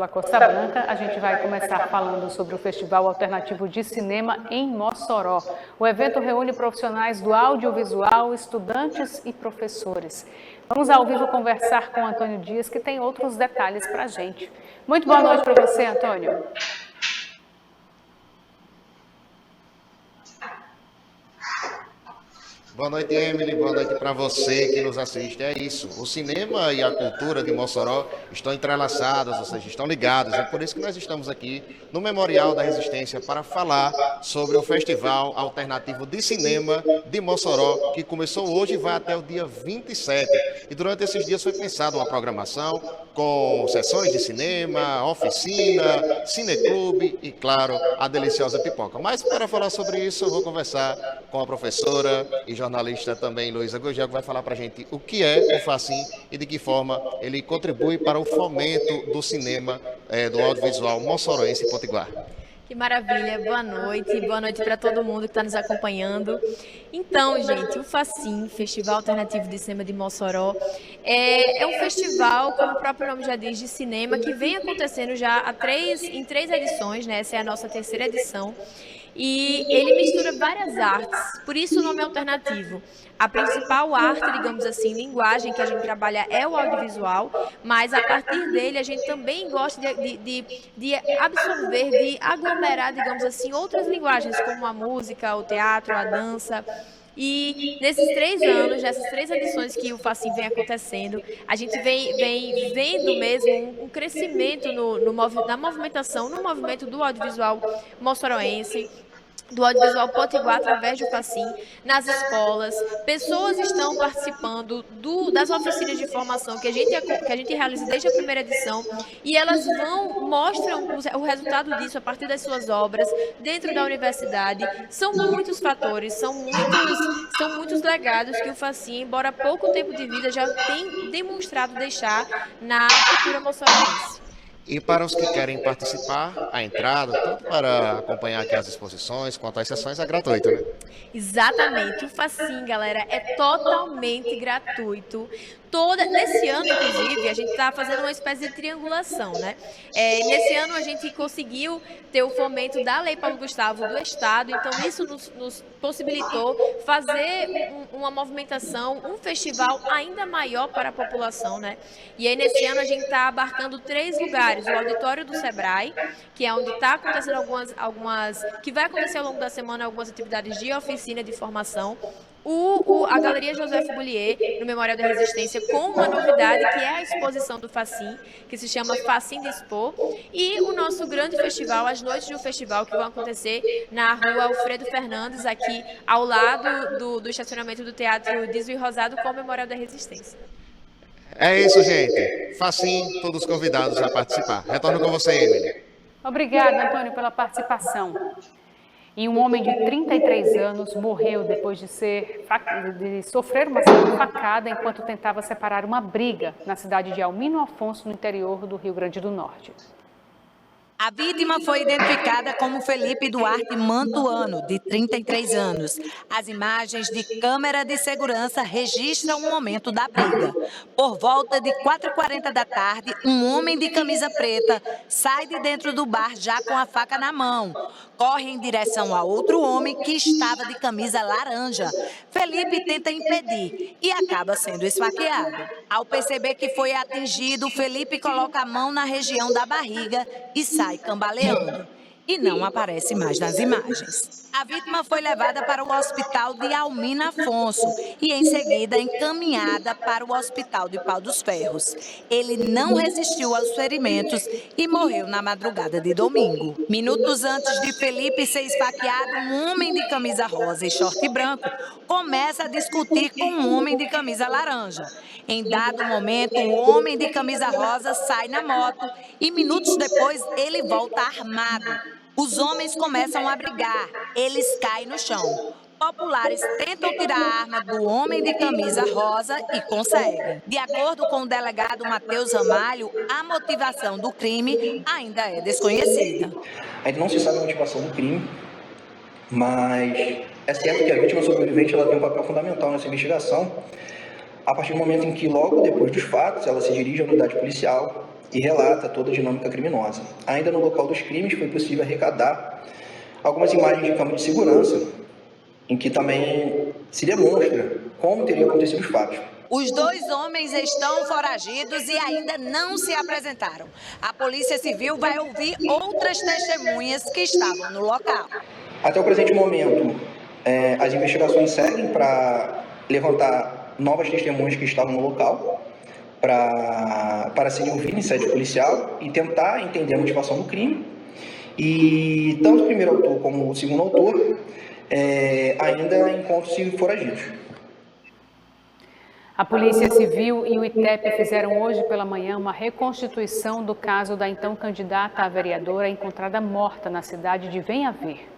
pela Costa Branca. A gente vai começar falando sobre o Festival Alternativo de Cinema em Mossoró. O evento reúne profissionais do audiovisual, estudantes e professores. Vamos ao vivo conversar com Antônio Dias, que tem outros detalhes para a gente. Muito boa noite para você, Antônio. Boa noite, Emily. Boa noite para você que nos assiste. É isso. O cinema e a cultura de Mossoró estão entrelaçados, ou seja, estão ligados. É por isso que nós estamos aqui no Memorial da Resistência para falar sobre o Festival Alternativo de Cinema de Mossoró, que começou hoje e vai até o dia 27. E durante esses dias foi pensada uma programação com sessões de cinema, oficina, cineclube e, claro, a deliciosa pipoca. Mas para falar sobre isso, eu vou conversar com a professora e jornalista também, Luísa Gugel, que vai falar para a gente o que é o Facim e de que forma ele contribui para o fomento do cinema, do audiovisual moçoroense e potiguar. Que maravilha, boa noite para todo mundo que está nos acompanhando. Então, gente, o Facim, Festival Alternativo de Cinema de Mossoró, é um festival, como o próprio nome já diz, de cinema, que vem acontecendo já em três edições, né? Essa é a nossa terceira edição. E ele mistura várias artes, por isso o nome é alternativo. A principal arte, digamos assim, linguagem que a gente trabalha é o audiovisual, mas a partir dele a gente também gosta de absorver, de aglomerar, digamos assim, outras linguagens, como a música, o teatro, a dança. E nesses 3 anos, nessas 3 edições que o Facim vem acontecendo, a gente vem vendo mesmo um crescimento na movimentação, no movimento do audiovisual moçoroense, do audiovisual potiguar através do Facim, nas escolas. Pessoas estão participando das oficinas de formação que a gente realiza desde a primeira edição e elas mostram o resultado disso a partir das suas obras dentro da universidade. São muitos fatores, são muitos legados que o Facim, embora pouco tempo de vida, já tem demonstrado deixar na cultura moçoroense. E para os que querem participar, a entrada, tanto para acompanhar aqui as exposições quanto as sessões, é gratuito, né? Exatamente. O Facim, galera, é totalmente gratuito. Nesse ano, inclusive, a gente está fazendo uma espécie de triangulação, né? Nesse ano, a gente conseguiu ter o fomento da Lei Paulo Gustavo do Estado, então isso nos possibilitou fazer uma movimentação, um festival ainda maior para a população, né? E aí, nesse ano, a gente está abarcando 3 lugares. O auditório do Sebrae, que é onde está acontecendo que vai acontecer ao longo da semana algumas atividades de oficina de formação. A Galeria Joseph Bullier, no Memorial da Resistência, com uma novidade, que é a exposição do Facim, que se chama Facim Expo, e o nosso grande festival, as noites do festival, que vão acontecer na rua Alfredo Fernandes, aqui ao lado do estacionamento do Teatro Disney Rosado, com o Memorial da Resistência. É isso, gente. Facim, todos convidados a participar. Retorno com você, Emily. Obrigada, Antônio, pela participação. E um homem de 33 anos morreu depois de sofrer uma facada enquanto tentava separar uma briga na cidade de Almino Afonso, no interior do Rio Grande do Norte. A vítima foi identificada como Felipe Duarte Mantuano, de 33 anos. As imagens de câmera de segurança registram o momento da briga. Por volta de 4h40 da tarde, um homem de camisa preta sai de dentro do bar já com a faca na mão. Corre em direção a outro homem que estava de camisa laranja. Felipe tenta impedir e acaba sendo esfaqueado. Ao perceber que foi atingido, Felipe coloca a mão na região da barriga e sai cambaleando. E não aparece mais nas imagens. A vítima foi levada para o hospital de Almino Afonso e, em seguida, encaminhada para o hospital de Pau dos Ferros. Ele não resistiu aos ferimentos e morreu na madrugada de domingo. Minutos antes de Felipe ser esfaqueado, um homem de camisa rosa e short branco começa a discutir com um homem de camisa laranja. Em dado momento, o homem de camisa rosa sai na moto e, minutos depois, ele volta armado. Os homens começam a brigar, eles caem no chão. Populares tentam tirar a arma do homem de camisa rosa e conseguem. De acordo com o delegado Matheus Ramalho, a motivação do crime ainda é desconhecida. Ainda não se sabe a motivação do crime, mas é certo que a vítima sobrevivente ela tem um papel fundamental nessa investigação, a partir do momento em que, logo depois dos fatos, ela se dirige à unidade policial e relata toda a dinâmica criminosa. Ainda no local dos crimes foi possível arrecadar algumas imagens de câmera de segurança, em que também se demonstra como teriam acontecido os fatos. Os 2 homens estão foragidos e ainda não se apresentaram. A Polícia Civil vai ouvir outras testemunhas que estavam no local. Até o presente momento, as investigações seguem para levantar novas testemunhas que estavam no local, para serem ouvidas em sede policial e tentar entender a motivação do crime. E tanto o primeiro autor como o segundo autor ainda encontram-se foragidos. A Polícia Civil e o ITEP fizeram hoje pela manhã uma reconstituição do caso da então candidata a vereadora encontrada morta na cidade de Venha Ver.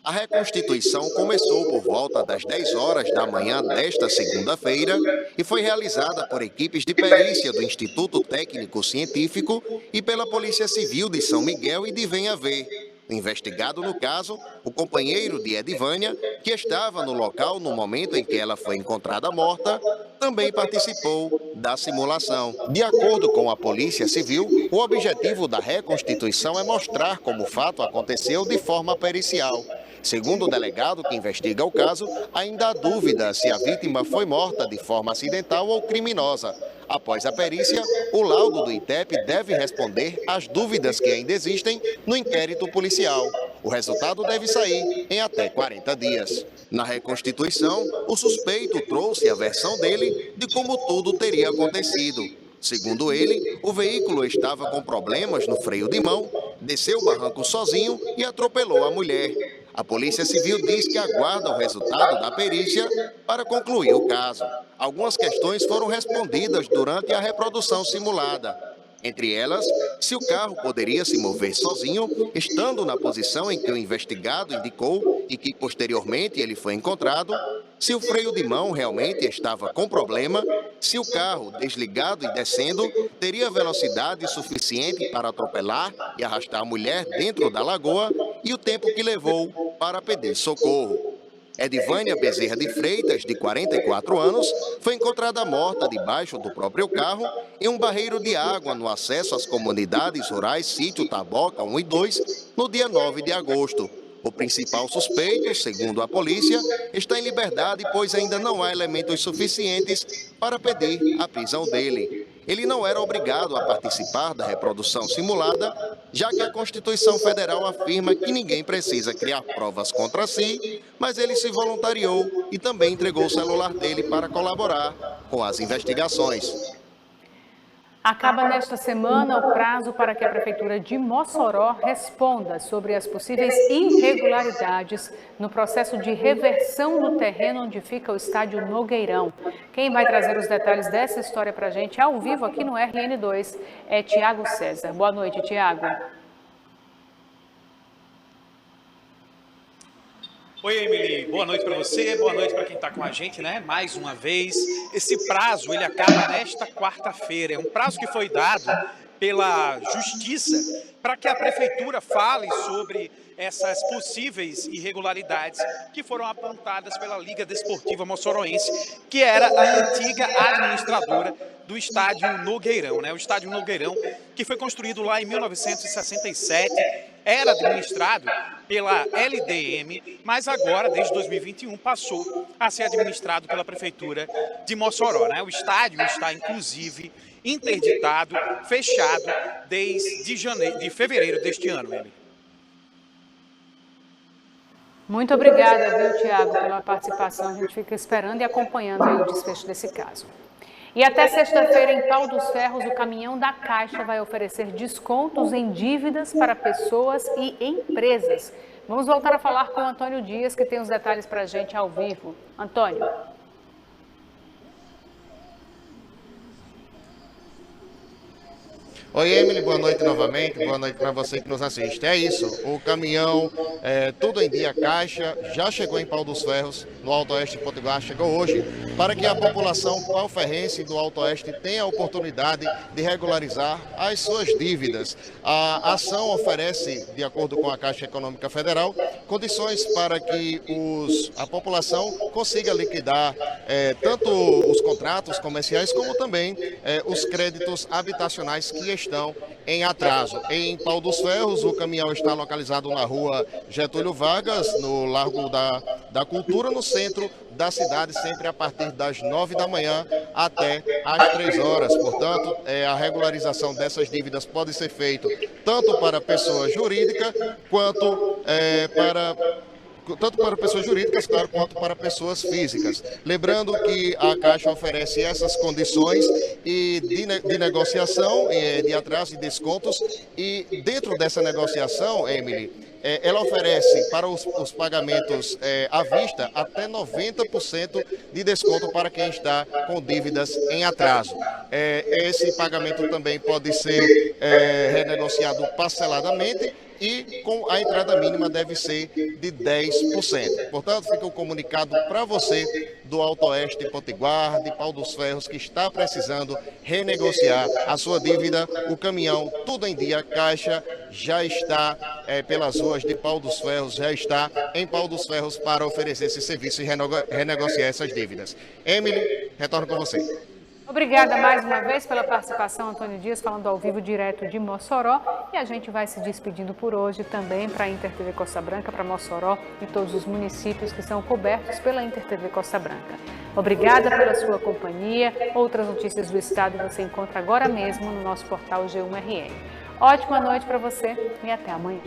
A reconstituição começou por volta das 10 horas da manhã desta segunda-feira e foi realizada por equipes de perícia do Instituto Técnico Científico e pela Polícia Civil de São Miguel e de Venha Ver. O investigado no caso, o companheiro de Edivânia, que estava no local no momento em que ela foi encontrada morta, também participou da simulação. De acordo com a Polícia Civil, o objetivo da reconstituição é mostrar como o fato aconteceu de forma pericial. Segundo o delegado que investiga o caso, ainda há dúvida se a vítima foi morta de forma acidental ou criminosa. Após a perícia, o laudo do ITEP deve responder às dúvidas que ainda existem no inquérito policial. O resultado deve sair em até 40 dias. Na reconstituição, o suspeito trouxe a versão dele de como tudo teria acontecido. Segundo ele, o veículo estava com problemas no freio de mão, desceu o barranco sozinho e atropelou a mulher. A Polícia Civil diz que aguarda o resultado da perícia para concluir o caso. Algumas questões foram respondidas durante a reprodução simulada. Entre elas, se o carro poderia se mover sozinho, estando na posição em que o investigado indicou e que posteriormente ele foi encontrado, se o freio de mão realmente estava com problema, se o carro, desligado e descendo, teria velocidade suficiente para atropelar e arrastar a mulher dentro da lagoa e o tempo que levou para pedir socorro. Edivânia Bezerra de Freitas, de 44 anos, foi encontrada morta debaixo do próprio carro em um barreiro de água no acesso às comunidades rurais Sítio Taboca 1 e 2, no dia 9 de agosto. O principal suspeito, segundo a polícia, está em liberdade, pois ainda não há elementos suficientes para pedir a prisão dele. Ele não era obrigado a participar da reprodução simulada, já que a Constituição Federal afirma que ninguém precisa criar provas contra si, mas ele se voluntariou e também entregou o celular dele para colaborar com as investigações. Acaba nesta semana o prazo para que a Prefeitura de Mossoró responda sobre as possíveis irregularidades no processo de reversão do terreno onde fica o estádio Nogueirão. Quem vai trazer os detalhes dessa história para a gente ao vivo aqui no RN2 é Tiago César. Boa noite, Tiago. Oi, Emily. Boa noite para você, boa noite para quem está com a gente, né? Mais uma vez, esse prazo, ele acaba nesta quarta-feira. É um prazo que foi dado pela Justiça para que a Prefeitura fale sobre essas possíveis irregularidades que foram apontadas pela Liga Desportiva Mossoroense, que era a antiga administradora do estádio Nogueirão, né? O estádio Nogueirão, que foi construído lá em 1967, era administrado pela LDM, mas agora, desde 2021, passou a ser administrado pela Prefeitura de Mossoró, né? O estádio está, inclusive, interditado, fechado desde fevereiro deste ano, ele. Muito obrigada, viu, Tiago, pela participação. A gente fica esperando e acompanhando aí o desfecho desse caso. E até sexta-feira, em Pau dos Ferros, o caminhão da Caixa vai oferecer descontos em dívidas para pessoas e empresas. Vamos voltar a falar com o Antônio Dias, que tem os detalhes para a gente ao vivo. Antônio. Oi, Emily, boa noite novamente, boa noite para você que nos assiste. É isso, o caminhão Tudo em Dia Caixa já chegou em Pau dos Ferros, no Alto Oeste Potiguar, chegou hoje, para que a população pauferrense do Alto Oeste tenha a oportunidade de regularizar as suas dívidas. A ação oferece, de acordo com a Caixa Econômica Federal, condições para que a população consiga liquidar tanto os contratos comerciais como também os créditos habitacionais que estão em atraso. Em Pau dos Ferros, o caminhão está localizado na rua Getúlio Vargas, no Largo da Cultura, no centro da cidade, sempre a partir das 9 da manhã até às 3 horas. Portanto, a regularização dessas dívidas pode ser feita tanto para pessoa jurídica quanto tanto para pessoas jurídicas, claro, quanto para pessoas físicas. Lembrando que a Caixa oferece essas condições de negociação, de atraso e descontos, e dentro dessa negociação, Emily, ela oferece para os pagamentos à vista até 90% de desconto para quem está com dívidas em atraso. Esse pagamento também pode ser renegociado parceladamente, e com a entrada mínima deve ser de 10%. Portanto, fica o comunicado para você do Alto Oeste Potiguar, de Pau dos Ferros, que está precisando renegociar a sua dívida. O caminhão Tudo em Dia Caixa já está pelas ruas de Pau dos Ferros, já está em Pau dos Ferros para oferecer esse serviço e renegociar essas dívidas. Emily, retorno com você. Obrigada mais uma vez pela participação, Antônio Dias, falando ao vivo direto de Mossoró. E a gente vai se despedindo por hoje também para a InterTV Costa Branca, para Mossoró e todos os municípios que são cobertos pela InterTV Costa Branca. Obrigada pela sua companhia. Outras notícias do estado você encontra agora mesmo no nosso portal G1RN. Ótima noite para você e até amanhã.